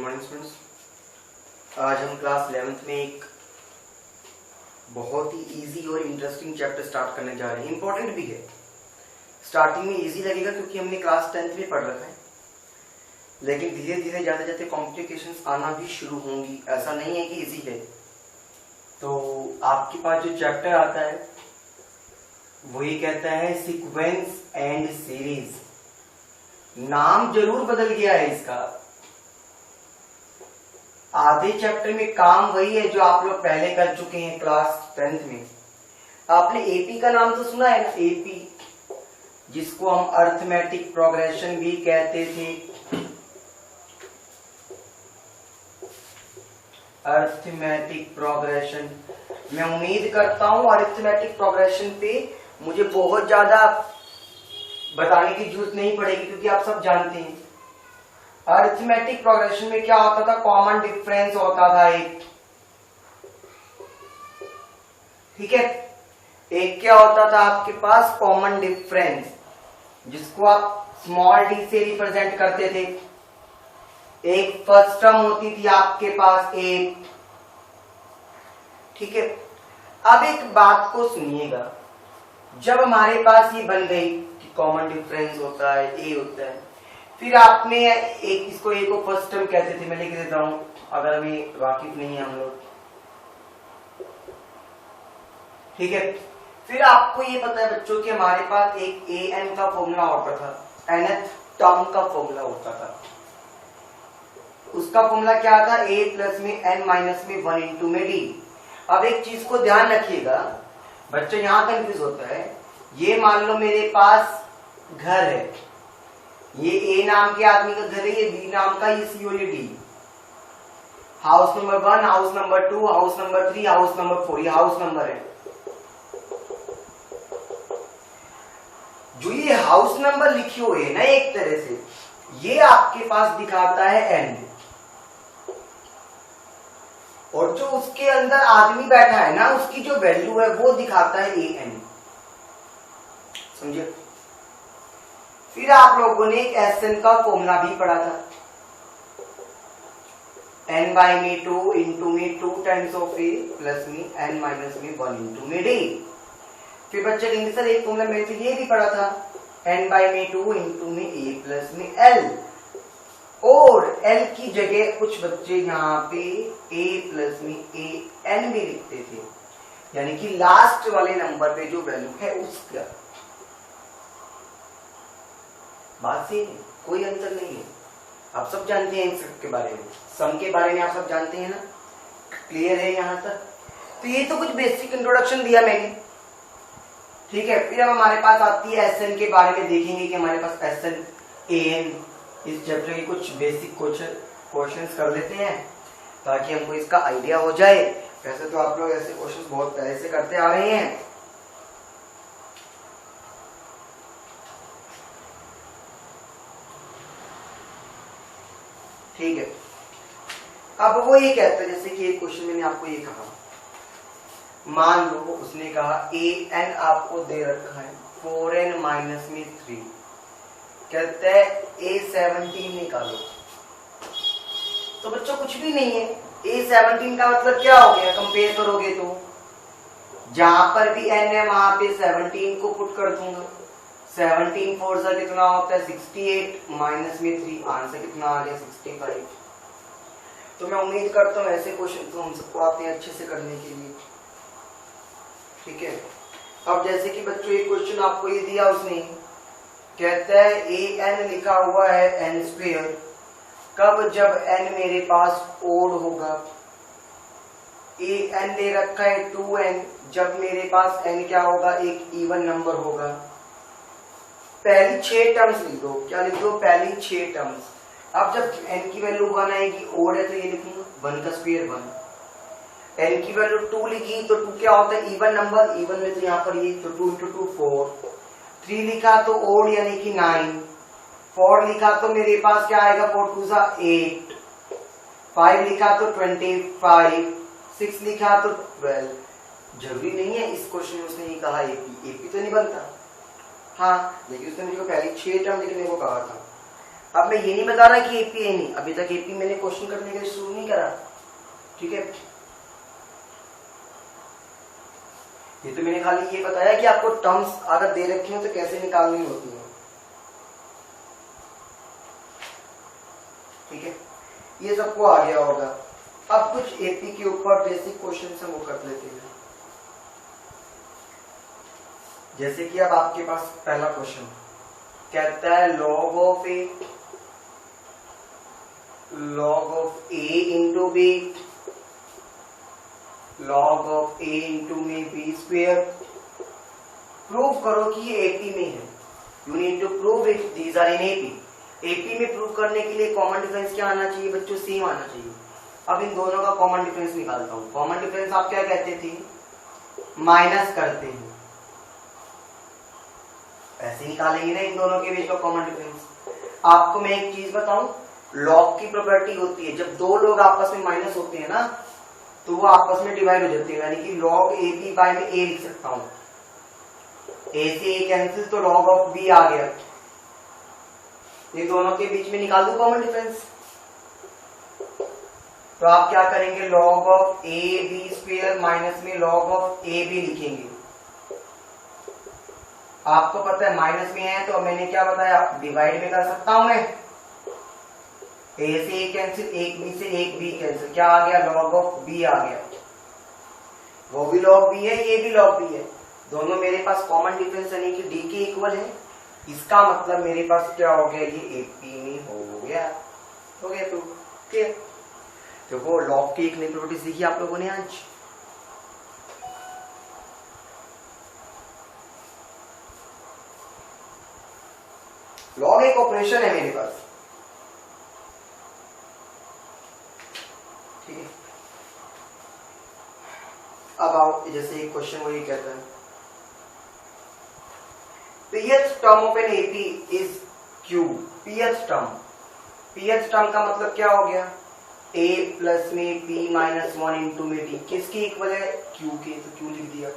Morning students. आज हम class 11th में एक बहुत ही इजी और इंटरेस्टिंग चैप्टर स्टार्ट करने जा रहे हैं। इंपॉर्टेंट भी है, स्टार्टिंग में इजी लगेगा क्योंकि हमने क्लास 10th में पढ़ रखा है, लेकिन धीरे धीरे जाते जाते कॉम्प्लिकेशंस आना भी शुरू होंगी। ऐसा नहीं है कि इजी है। तो आपके पास जो चैप्टर आता है वही कहता है सीक्वेंस एंड सीरीज। नाम जरूर बदल गया है इसका, आधे चैप्टर में काम वही है जो आप लोग पहले कर चुके हैं क्लास 10th में। आपने एपी का नाम तो सुना है ना, एपी, जिसको हम अर्थमेटिक प्रोग्रेशन भी कहते थे। अर्थमेटिक प्रोग्रेशन, मैं उम्मीद करता हूं अर्थमेटिक प्रोग्रेशन पे मुझे बहुत ज्यादा बताने की जरूरत नहीं पड़ेगी क्योंकि आप सब जानते हैं। अरिथमेटिक प्रोग्रेशन में क्या होता था, कॉमन डिफरेंस होता था एक, ठीक है। एक क्या होता था आपके पास, कॉमन डिफरेंस, जिसको आप स्मॉल डी से रिप्रेजेंट करते थे। एक फर्स्ट टर्म होती थी आपके पास एक, ठीक है। अब एक बात को सुनिएगा, जब हमारे पास ये बन गई कि कॉमन डिफरेंस होता है, ए होता है, फिर आपने एक इसको ए को फर्स्ट टर्म कहते थे, मैं लिख देता हूं अगर हमें वाकिफ नहीं है हम लोग, ठीक है। फिर आपको ये पता है बच्चों कि हमारे पास एक ए एन का फॉर्मूला होता था, nth टर्म का फॉर्मूला होता था। उसका फॉर्मूला क्या था, ए प्लस में एन माइनस में 1 इंटू में डी। अब एक चीज को ध्यान रखिएगा बच्चों, यहां कंफ्यूज होता है। ये मान लो मेरे पास घर है, ये ए नाम के आदमी का घर है, ये बी नाम का, ये सी और ये D. House number 1, house number 2, house number 3, house number 4, ये हाउस नंबर है। जो ये हाउस नंबर लिखे हुए है ना एक तरह से, ये आपके पास दिखाता है एन, और जो उसके अंदर आदमी बैठा है ना, उसकी जो वैल्यू है वो दिखाता है ए एन, समझे। फिर आप लोगों ने एक एस एन का फॉर्मूला भी पढ़ा था, एन बाई में 2 इंटू में 2 टाइम्स ऑफ ए प्लस में एन माइनस में 1 इंटू में डी। फिर बच्चे कहेंगे सर एक फॉर्मूला मैंने तो ये भी पढ़ा था, एन बाई में 2 इंटू में ए प्लस में एल, और एल की जगह कुछ बच्चे यहाँ पे ए प्लस में ए एन भी लिखते थे, यानी कि लास्ट वाले नंबर पे जो वैल्यू है उसका। बात से कोई अंतर नहीं है, आप सब जानते हैं इन सब के बारे में, सम के बारे में आप सब जानते हैं ना, क्लियर है यहाँ तक। तो ये तो कुछ बेसिक इंट्रोडक्शन दिया मैंने, ठीक है। फिर अब हमारे पास आती है एस एन के बारे में, देखेंगे कि हमारे पास एस एन ए एन, इस चैप्टर के कुछ बेसिक क्वेश्चंस कर लेते हैं ताकि हमको इसका आइडिया हो जाए। वैसे तो आप लोग ऐसे क्वेश्चंस बहुत पहले से करते आ रहे हैं, ठीक है। अब वो ये कहता है, जैसे कि एक क्वेश्चन मैंने आपको ये कहा, मान लो उसने कहा ए एन आपको दे रखा है 4n माइनस में 3, कहते हैं ए 17 निकालो। तो बच्चों कुछ भी नहीं है, ए 17 का मतलब क्या हो गया, कंपेयर करोगे तो जहां पर भी एन है वहां पे 17 को पुट कर दूंगा। 17 4 सा कितना होता है 68, माइनस में 3, आंसर कितना आ गया 65। तो मैं उम्मीद करता हूँ ऐसे क्वेश्चन तो हम सबको आते हैं अच्छे से करने के लिए, ठीक है। अब जैसे कि बच्चों एक क्वेश्चन आपको ये दिया उसने, कहता है ए एन लिखा हुआ है एन स्क्वेयर, कब जब एन मेरे पास ओड होगा। ए एन दे रखा है 2n, जब मेरे पास एन क्या होगा, एक इवन नंबर होगा। पहली 6 टर्म्स लिख दो, क्या लिख दो, पहली 6 टर्म्स। अब जब n की वैल्यू 1 आएगी, ओड है तो ये लिखूंगा 1 का स्क्वायर 1। n की वैल्यू 2 लिखी तो 2 क्या होता है, इवन नंबर, इवन में तो यहाँ पर ये, तो 2 इंटू 2 4। 3 लिखा तो ओड यानी कि 9। 4 लिखा तो मेरे पास क्या आएगा, 4 2 सा 8। 5 लिखा तो 25। 6 लिखा तो 12। जरूरी नहीं है इस क्वेश्चन में उसने ये कहा एपी, एपी तो नहीं बनता, हाँ, लेकिन उसने मुझे पहली 6 टर्म लिखने को कहा था। अब मैं ये नहीं बता रहा कि एपी है नहीं, अभी तक एपी मैंने क्वेश्चन करने का शुरू नहीं करा, ठीक है। ये तो मैंने खाली ये बताया कि आपको टर्म्स अगर दे रखे हो तो कैसे निकालनी होती है, ठीक है। ये सबको आ गया होगा। अब कुछ एपी के ऊपर बेसिक क्वेश्चन हम वो कर लेते हैं। जैसे कि अब आपके पास पहला क्वेश्चन कहता है log of a into b log of a into में b स्क्वायर, प्रूव करो कि ये एपी में है। You need to prove it, these are in AP. AP में प्रूव करने के लिए कॉमन डिफरेंस क्या आना चाहिए बच्चों? सेम आना चाहिए। अब इन दोनों का कॉमन डिफरेंस निकालता हूं। कॉमन डिफरेंस आप क्या कहते थे? माइनस करते हैं, ऐसे निकालेंगे ना इन दोनों के बीच का कॉमन डिफरेंस। आपको मैं एक चीज बताऊं, लॉग की प्रॉपर्टी होती है जब दो लोग आपस में माइनस होते हैं ना तो वो आपस में डिवाइड हो जाते हैं, यानी कि लॉग ए बी बाय में ए लिख सकता हूं। ए से ए कैंसिल तो लॉग ऑफ बी आ गया। ये दोनों के बीच में निकाल दो कॉमन डिफरेंस, तो आप क्या करेंगे? Log of a b square minus में लॉग ऑफ ए बी लिखेंगे। आपको पता है माइनस में है तो मैंने क्या बताया, डिवाइड में कर सकता हूं मैं। ए से ए कैंसिल, एक बी से एक बी कैंसिल, क्या आ गया? लॉग ऑफ बी आ गया। वो भी लॉग बी है, ये भी लॉग बी है, दोनों मेरे पास कॉमन डिफरेंस यानी कि डी के इक्वल है। इसका मतलब मेरे पास क्या हो गया? ये एपी में हो गया तो ठीक। तो वो लॉग की एक नई प्रॉपर्टी सीखी आप लोगों ने आज। लॉग एक ऑपरेशन है मेरे पास, ठीक है। अब आओ, जैसे एक क्वेश्चन वो ये कहता है pth term of an AP is q। pth term का मतलब क्या हो गया? a प्लस में p माइनस 1 इंटू में d किसके इक्वल है? q के, तो q लिख दिया।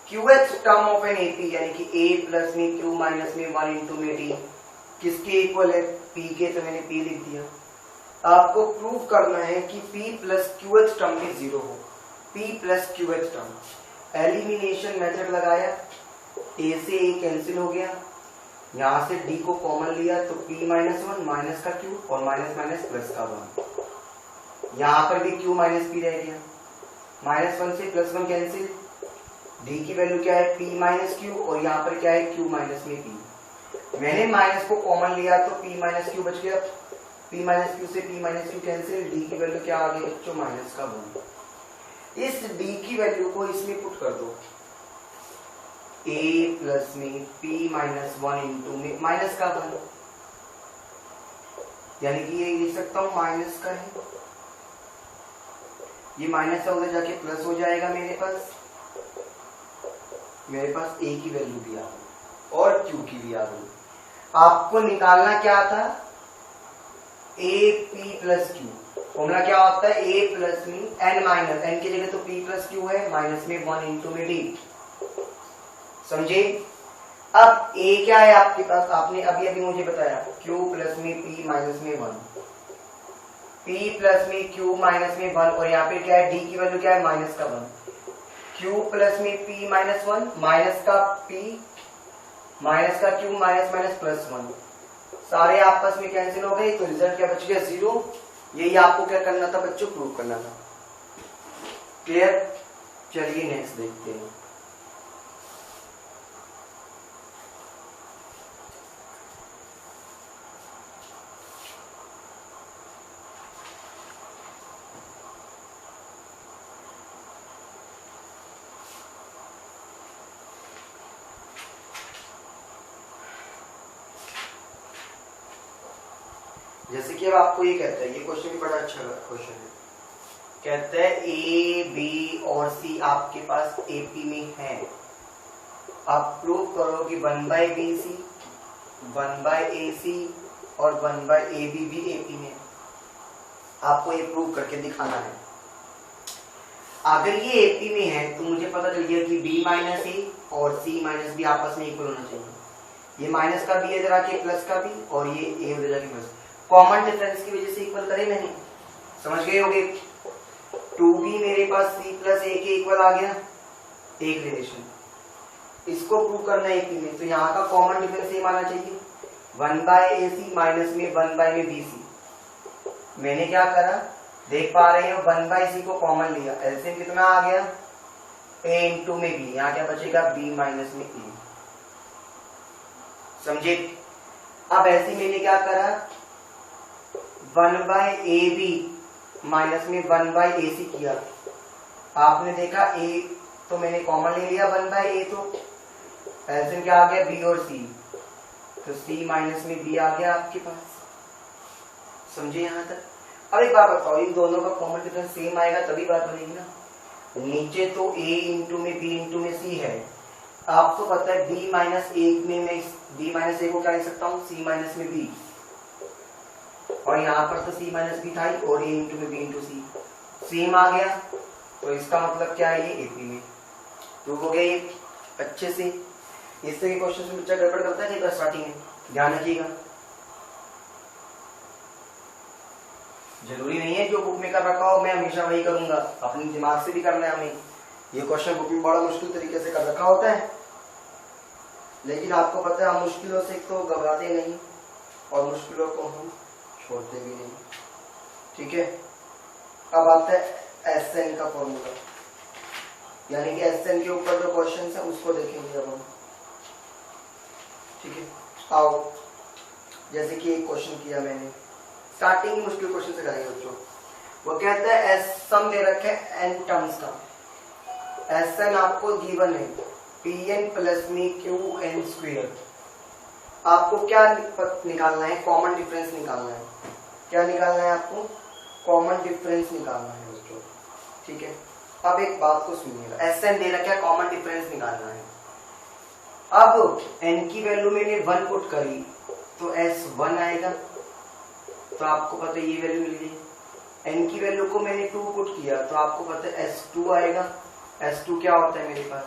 qth term of an AP यानी कि a प्लस में q माइनस में 1 इंटू में d किसके इक्वल है? p के, तो मैंने p लिख दिया। आपको प्रूव करना है कि p प्लस qth टर्म में जीरो हो। p plus qth term, elimination method लगाया, a से a कैंसिल हो गया, यहां से d को कॉमन लिया तो p माइनस 1 माइनस का q और माइनस माइनस प्लस का 1। यहां पर भी q माइनस p रह गया, माइनस 1 से प्लस 1 कैंसिल, d की वैल्यू क्या है? p माइनस q और यहाँ पर क्या है? q माइनस में p। मैंने माइनस को कॉमन लिया तो p माइनस q बच गया, p माइनस q से p minus q cancel, d की वैल्यू क्या आ गई बच्चों? माइनस का 1। इस d की वैल्यू को इसमें पुट कर दो, a प्लस में p माइनस 1 इंटू में माइनस का 1, यानी कि ये लिख सकता हूं माइनस का है, ये माइनस का उधर जाके प्लस हो जाएगा। मेरे पास a की वैल्यू भी आ गई और q की भी आ गई। आपको निकालना क्या था? a p plus q। Formula क्या होता है? a प्लस में n माइनस n की जगह तो p प्लस q है, माइनस में 1 इंटू में d। समझे? अब a क्या है आपके पास? आपने अभी अभी मुझे बताया q प्लस में p माइनस में 1, p प्लस में q माइनस में 1 और यहाँ पे क्या है? d की वैल्यू क्या है? माइनस का 1। q प्लस में p माइनस 1 माइनस का p माइनस का q माइनस माइनस प्लस 1, सारे आपस में कैंसिल हो गए तो रिजल्ट क्या बच गया? 0। यही आपको क्या करना था बच्चों? प्रूव करना था। क्लियर? चलिए नेक्स्ट देखते हैं। जैसे कि अब आपको ये कहता है, ये क्वेश्चन भी बड़ा अच्छा क्वेश्चन है। कहता है ए बी और सी आपके पास एपी में है। आप प्रूव करो कि 1/BC 1/AC और 1/AB भी एपी में। आपको ये प्रूव करके दिखाना है। अगर ये एपी में है तो मुझे पता चल गया कि B माइनस ए और C माइनस बी आपस में इक्वल होना चाहिए। ये माइनस का भी इधर आके प्लस का भी, और ये ए उधर जाके प्लस। कॉमन डिफरेंस की वजह से इक्वल करे मैंने, समझ गए होगे। 2b मेरे पास c प्लस a के इक्वल आ गया, एक रिलेशन। इसको प्रूव करना है AP में, तो यहाँ का कॉमन डिफरेंस सेम आना चाहिए, 1/AC माइनस में 1 में BC। मैंने क्या करा, देख पा रहे हो 1/C को कॉमन लिया, एलसीएम कितना आ गया, A इंटू में B, यहाँ क्या बचेगा B माइनस में A, समझे। अब ऐसे मैंने क्या करा, 1/AB माइनस में 1/AC किया। आपने देखा A तो मैंने कॉमन ले लिया 1/A, तो एलसीएम क्या आ गया B और C, तो C माइनस में B आ गया आपके पास, समझे यहाँ तक। अब एक बात बताओ, इन दोनों का कॉमन डिफरेंस सेम आएगा तभी बात बनेगी ना। नीचे तो A इंटू में B इंटू में C है, आपको पता है B माइनस A में मैं B माइनस A को क्या लिख सकता हूँ, C माइनस में B, और यहाँ पर तो C माइनस B था ही, और A इंटू में B इंटू C सेम आ गया, तो इसका मतलब क्या है, ये AP में प्रूव हो गया ये अच्छे से। इस तरह के क्वेश्चन में बच्चा गड़बड़ करता है स्टार्टिंग में, ध्यान रखिएगा। जरूरी नहीं है जो बुक में कर रखा हो मैं हमेशा वही करूंगा, अपने दिमाग से भी करना है हमें। ये क्वेश्चन बुक में बड़ा मुश्किल तरीके से कर रखा होता है, लेकिन आपको पता है हम मुश्किलों से तो घबराते नहीं और मुश्किलों को हम छोड़ते भी नहीं, ठीक है। अब आता है SN का फॉर्मूला, यानी कि SN के ऊपर जो क्वेश्चन है उसको देखेंगे अब हम, ठीक है। आओ, जैसे कि एक क्वेश्चन किया मैंने, स्टार्टिंग मुश्किल क्वेश्चन से करेंगे बच्चों। वो कहता है सम दे रखे n टर्म्स का, SN आपको गिवन है Pn प्लस में Qn स्क्वायर। आपको क्या निकालना है, कॉमन डिफरेंस निकालना है। क्या निकालना है आपको, कॉमन डिफरेंस निकालना है बच्चों, ठीक है। अब एक बात को सुनिएगा, SN दे रखा है, कॉमन डिफरेंस निकालना है। अब n की वैल्यू मैंने 1 पुट करी तो S1 आएगा, तो आपको पता है ये वैल्यू मिल गई। n की वैल्यू को मैंने 2 पुट किया तो आपको पता है S2 आएगा। S2 क्या होता है मेरे पास,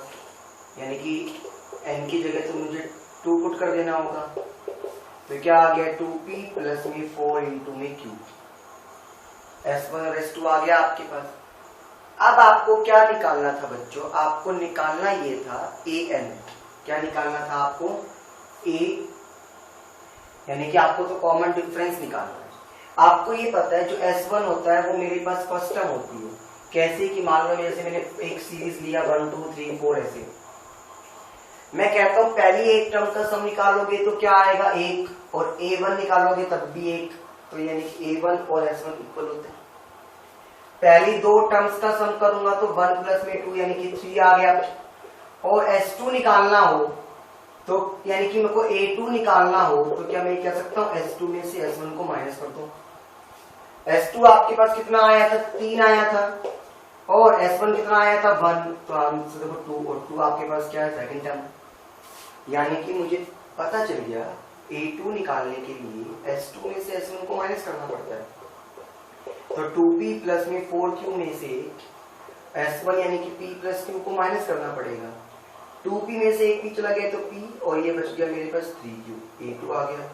यानी कि n की जगह तो मुझे 2 पुट कर देना होगा, तो क्या आ गया 2p प्लस में 4 इंटू में q, S1 और S2 आ गया आपके पास। अब आपको क्या निकालना था बच्चों, आपको निकालना ये था an। क्या निकालना था आपको, a, यानी कि आपको तो कॉमन डिफरेंस निकालना है। आपको ये पता है जो S1 होता है वो मेरे पास फर्स्ट टर्म होती है। कैसे कि मान लो जैसे मैंने एक सीरीज लिया 1 2 3 4 ऐसे, मैं कहता हूं पहली एक टर्म का सम निकालोगे तो क्या आएगा 1, और A1 निकालोगे तब भी 1, तो यानी कि A1 और S1 इक्वल होते हैं। पहली 2 टर्म्स का सम करूंगा तो 1 प्लस में 2 यानी कि 3 आ गया, और S2 निकालना हो तो यानी कि मेरे को A2 निकालना हो तो क्या मैं कह सकता हूँ S2 में से S1 को माइनस कर दूं। S2 आपके पास कितना आया था, 3 आया था, और S1 कितना आया था 1, तो आंसर देखो 2, और 2 आपके पास क्या है सेकंड टर्म। यानी कि मुझे पता चल गया A2 निकालने के लिए S2 में से S1 को माइनस करना पड़ता है, तो 2p प्लस में 4q में से S1 यानी कि p प्लस q को माइनस करना पड़ेगा। 2p में से एक p चला गया तो p, और ये बच गया मेरे पास 3q, A2 आ गया।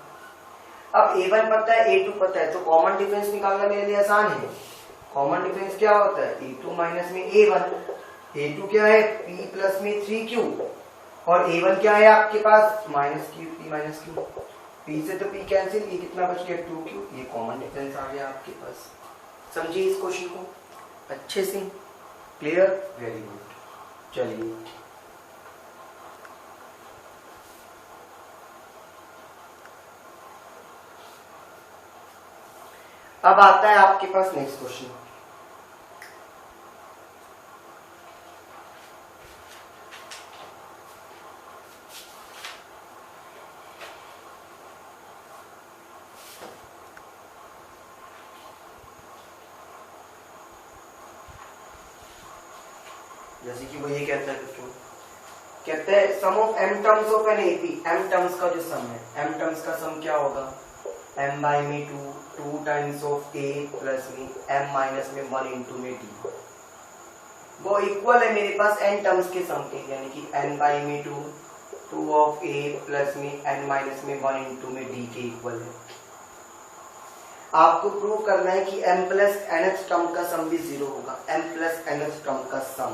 अब A1 पता है A2 पता है, तो कॉमन डिफरेंस निकालना मेरे लिए आसान है। कॉमन डिफरेंस क्या होता है, A2 माइनस में A1। A2 क्या है p प्लस में 3q, और A1 क्या है आपके पास minus q, p minus q, p से तो p कैंसिल, ये कितना बच गया 2q, ये कॉमन डिफरेंस आ गया आपके पास। समझिए इस क्वेश्चन को अच्छे से, क्लियर, वेरी गुड। चलिए अब आता है आपके पास नेक्स्ट क्वेश्चन। जैसे कि वो ये कहता है बच्चों, कहते हैं sum of m terms of an AP, m terms का जो सम है, m टर्म्स का सम क्या होगा, m बाई में 2 टाइम्स ऑफ a प्लस में m माइनस में 1 इंटू में d, वो इक्वल है मेरे पास n टर्म्स के सम के, यानी कि n बाई में 2 2 ऑफ ए प्लस में n माइनस में 1 इंटू में डी के इक्वल है। आपको प्रूव करना है कि m प्लस nth टर्म का सम भी 0 होगा। m प्लस nth टर्म का सम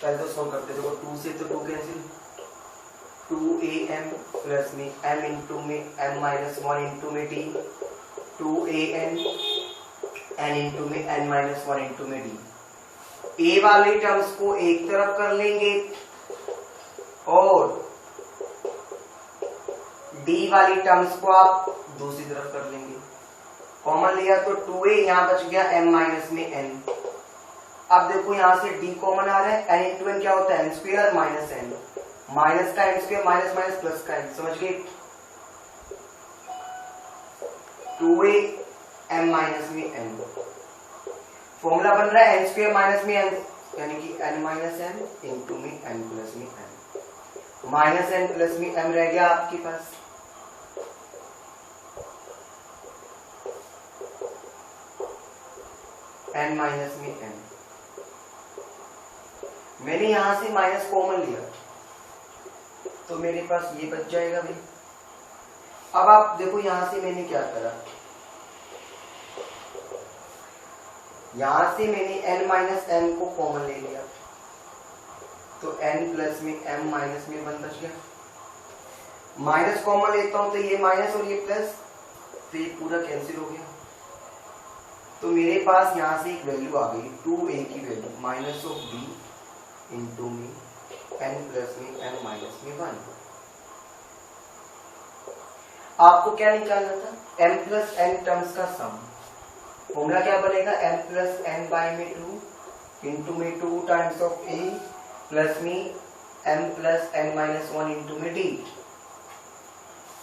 पहले तो सॉल्व करते देखो, 2 से तो 2 कैंसिल, 2am प्लस में m इंटू में m माइनस 1 इंटू में d, 2an n इंटू में n माइनस 1 इंटू में d। a वाले टर्म्स को एक तरफ कर लेंगे और d वाली टर्म्स को आप दूसरी तरफ कर लेंगे। कॉमन लिया तो 2a यहां बच गया m माइनस में n। अब देखो यहां से d कॉमन आ रहा है, n इंटू n क्या होता है n square minus n, minus का n square minus minus plus का n, समझ गए। 2a m माइनस में n, फॉर्मूला बन रहा है n स्क्वायर माइनस में n यानी कि n माइनस n इंटू में n प्लस में n, माइनस n प्लस में m रह गया आपके पास। n माइनस में n, मैंने यहां से माइनस कॉमन लिया तो मेरे पास ये बच जाएगा भाई। अब आप देखो यहां से मैंने क्या करा, यहां से मैंने n माइनस n को कॉमन ले लिया तो n प्लस में m माइनस में 1 बच गया। माइनस कॉमन लेता हूं तो ये माइनस और ये प्लस, तो ये पूरा कैंसिल हो गया। तो मेरे पास यहां से एक वैल्यू आ गई 2a की value minus of b into में n प्लस में m माइनस में 1। आपको क्या निकालना था, m प्लस n टर्म्स का सम। फॉर्मूला क्या बनेगा, m प्लस n बाय में 2 इंटू में 2 टाइम्स ऑफ a प्लस में m plus n minus 1 into में d।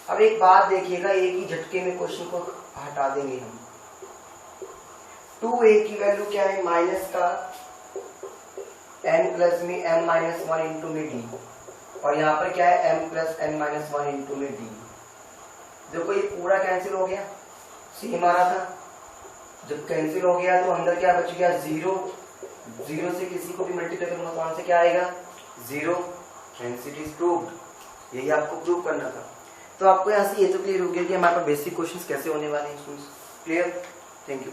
अब एक बात देखिएगा, एक ही झटके में क्वेश्चन को हटा देंगे हम। 2a की वैल्यू क्या है, माइनस का n प्लस में m माइनस 1 इंटू में d, और यहाँ पर क्या है m plus n minus 1 into में d। देखो ये पूरा कैंसिल हो गया, सेम आ रहा था। जब कैंसिल हो गया तो अंदर क्या बच गया 0, 0 से किसी को भी मल्टीप्लाई करूंगा तो वहां से क्या आएगा 0, हेंस इट इज प्रूव्ड। यही आपको प्रूव करना था। तो आपको यहाँ से ये तो क्लियर हो गया कि हमारे पास बेसिक क्वेश्चंस कैसे होने वाले हैं। Clear, thank you.